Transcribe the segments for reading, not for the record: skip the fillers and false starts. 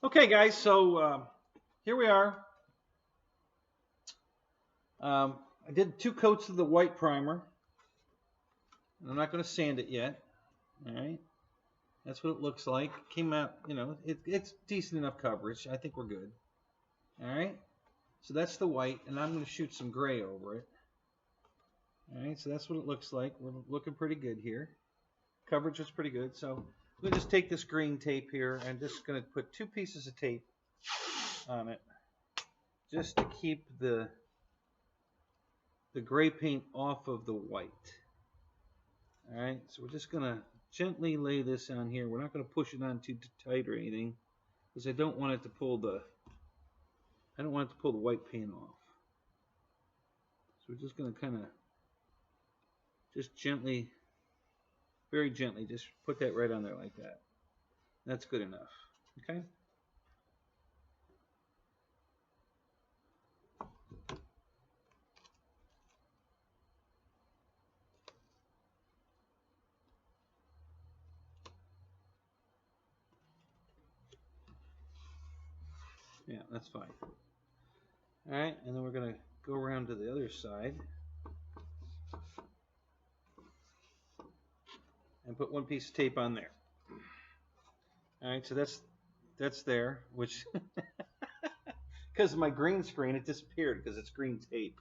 Okay, guys, so here we are. I did 2 coats of the white primer. And I'm not going to sand it yet. All right. That's what it looks like. Came out, you know, it's decent enough coverage. I think we're good. All right. So that's the white, and I'm going to shoot some gray over it. All right. So that's what it looks like. We're looking pretty good here. Coverage is pretty good. So I'm going to just take this green tape here and just going to put 2 pieces of tape on it, just to keep the gray paint off of the white. All right, so we're just gonna gently lay this on here. We're not gonna push it on too tight or anything, because I don't want it to pull the white paint off. So we're just gonna kind of just gently, very gently, just put that right on there like that. That's good enough. Okay. Yeah, that's fine. All right, and then we're gonna go around to the other side and put 1 piece of tape on there. All right, so that's there, which because of my green screen, it disappeared because it's green tape.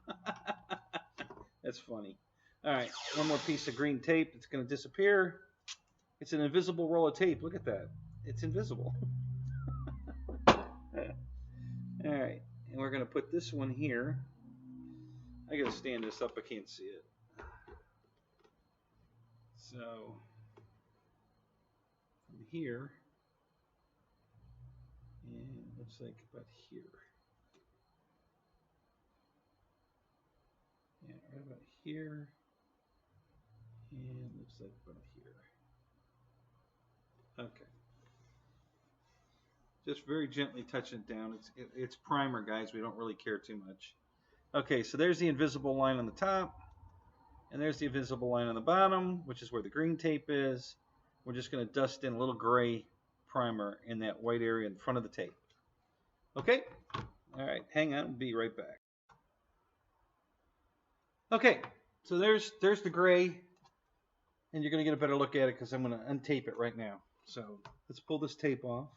That's funny. All right, 1 more piece of green tape. It's going to disappear. It's an invisible roll of tape. Look at that. It's invisible. All right, and we're going to put this one here. I got to stand this up. I can't see it. So from here, and it looks like about here. Yeah, right about here, and looks like about here. Okay. Just very gently touching it down. It's primer, guys. We don't really care too much. Okay, so there's the invisible line on the top, and there's the invisible line on the bottom, which is where the green tape is. We're just going to dust in a little gray primer in that white area in front of the tape. Okay? All right, hang on. We'll be right back. Okay, so there's the gray, and you're going to get a better look at it because I'm going to untape it right now. So let's pull this tape off.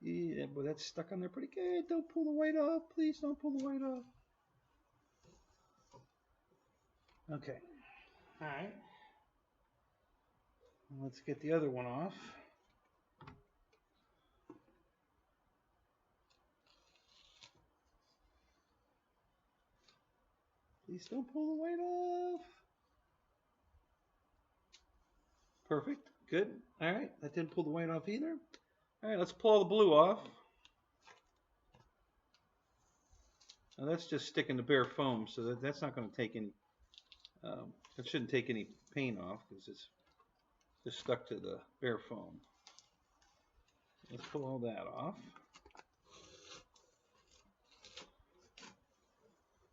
Yeah, but that's stuck on there pretty good. Don't pull the white off. Please don't pull the white off. Okay. All right. Let's get the other one off. Please don't pull the white off. Perfect. Good. All right. That didn't pull the white off either. All right. Let's pull all the blue off. Now that's just sticking to bare foam, so that's not going to take any. It shouldn't take any paint off because it's just stuck to the bare foam. Let's pull all that off.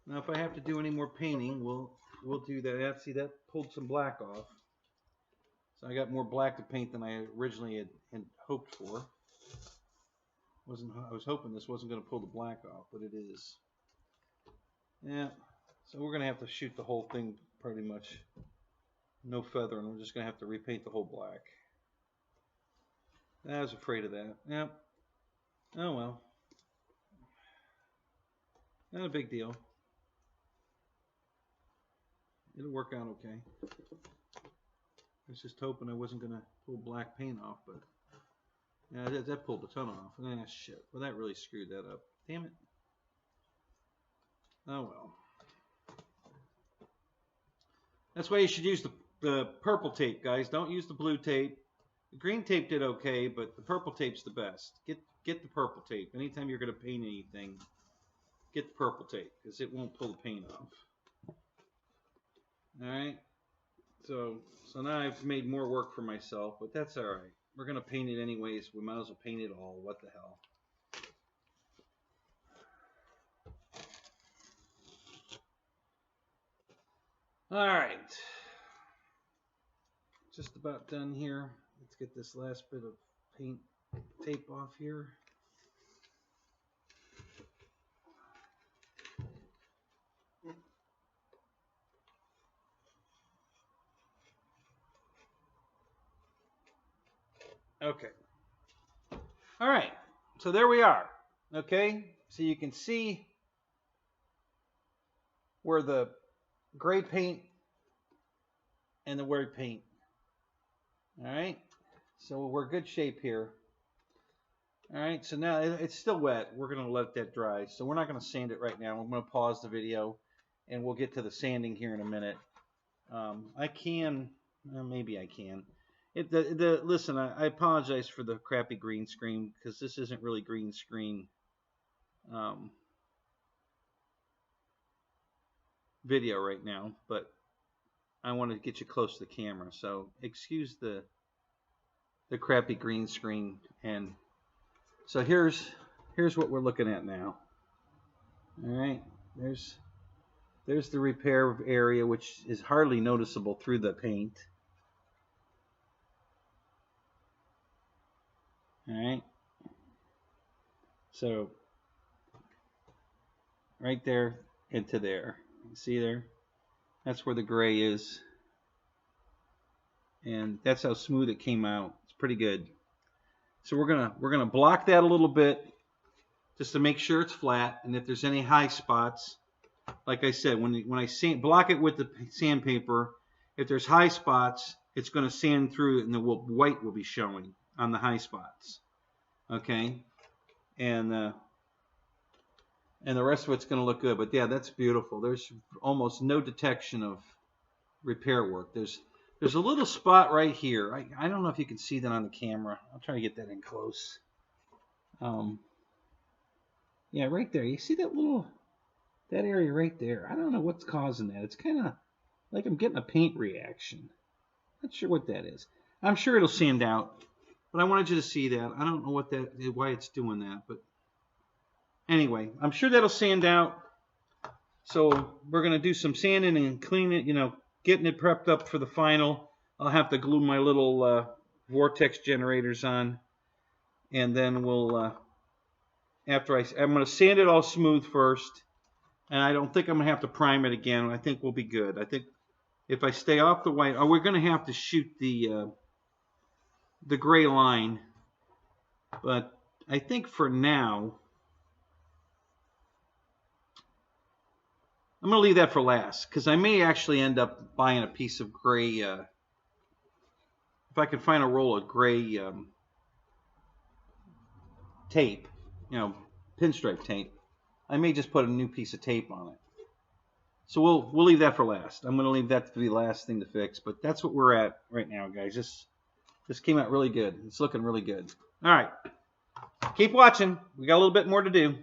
Now, if I have to do any more painting, we'll do that. See, that pulled some black off, so I got more black to paint than I originally had hoped for. I was hoping this wasn't going to pull the black off, but it is. Yeah, so we're going to have to shoot the whole thing pretty much. No feather, and we're just going to have to repaint the whole black. I was afraid of that. Yep. Oh well. Not a big deal. It'll work out okay. I was just hoping I wasn't going to pull black paint off, but yeah, that pulled a ton off. Ah, shit. Well, that really screwed that up. Damn it. Oh well. That's why you should use the purple tape, guys. Don't use the blue tape. The green tape did okay, but the purple tape's the best. Get the purple tape. Anytime you're going to paint anything, get the purple tape because it won't pull the paint off. All right. So now I've made more work for myself, but that's all right. We're going to paint it anyways. We might as well paint it all. What the hell? All right. just about done here. Let's get this last bit of paint tape off here. Okay. All right. So there we are. Okay. So you can see where the gray paint and the white paint. All right. So we're good shape here. All right. So now it's still wet. We're going to let that dry. So we're not going to sand it right now. I'm going to pause the video and we'll get to the sanding here in a minute. I can, maybe I can. Listen, I apologize for the crappy green screen because this isn't really green screen video right now, but I want to get you close to the camera, so excuse the crappy green screen. And so here's what we're looking at now. All right, there's the repair area, which is hardly noticeable through the paint. All right, so right there into there, see there, that's where the gray is, and that's how smooth it came out. It's pretty good. So we're gonna block that a little bit just to make sure it's flat, and if there's any high spots, like I said, when I block it with the sandpaper, if there's high spots, it's going to sand through it, and the white will be showing on the high spots. Okay, and the rest of it's going to look good. But yeah, that's beautiful. There's almost no detection of repair work. There's a little spot right here. I don't know if you can see that on the camera. I'll try to get that in close. Yeah, right there. You see that area right there? I don't know what's causing that. It's kind of like I'm getting a paint reaction. Not sure what that is. I'm sure it'll sand out, but I wanted you to see that. I don't know why it's doing that, but anyway, I'm sure that'll sand out. So we're going to do some sanding and cleaning, getting it prepped up for the final. I'll have to glue my little vortex generators on, and then we'll I'm going to sand it all smooth first, and I don't think I'm going to have to prime it again. I think we'll be good. I think if I stay off the white, we're going to have to shoot the gray line, but I think for now I'm going to leave that for last, because I may actually end up buying a piece of gray, if I can find a roll of gray tape, pinstripe tape. I may just put a new piece of tape on it. So we'll leave that for last. I'm going to leave that to be the last thing to fix, but that's what we're at right now, guys. This came out really good. It's looking really good. All right. Keep watching. We got a little bit more to do.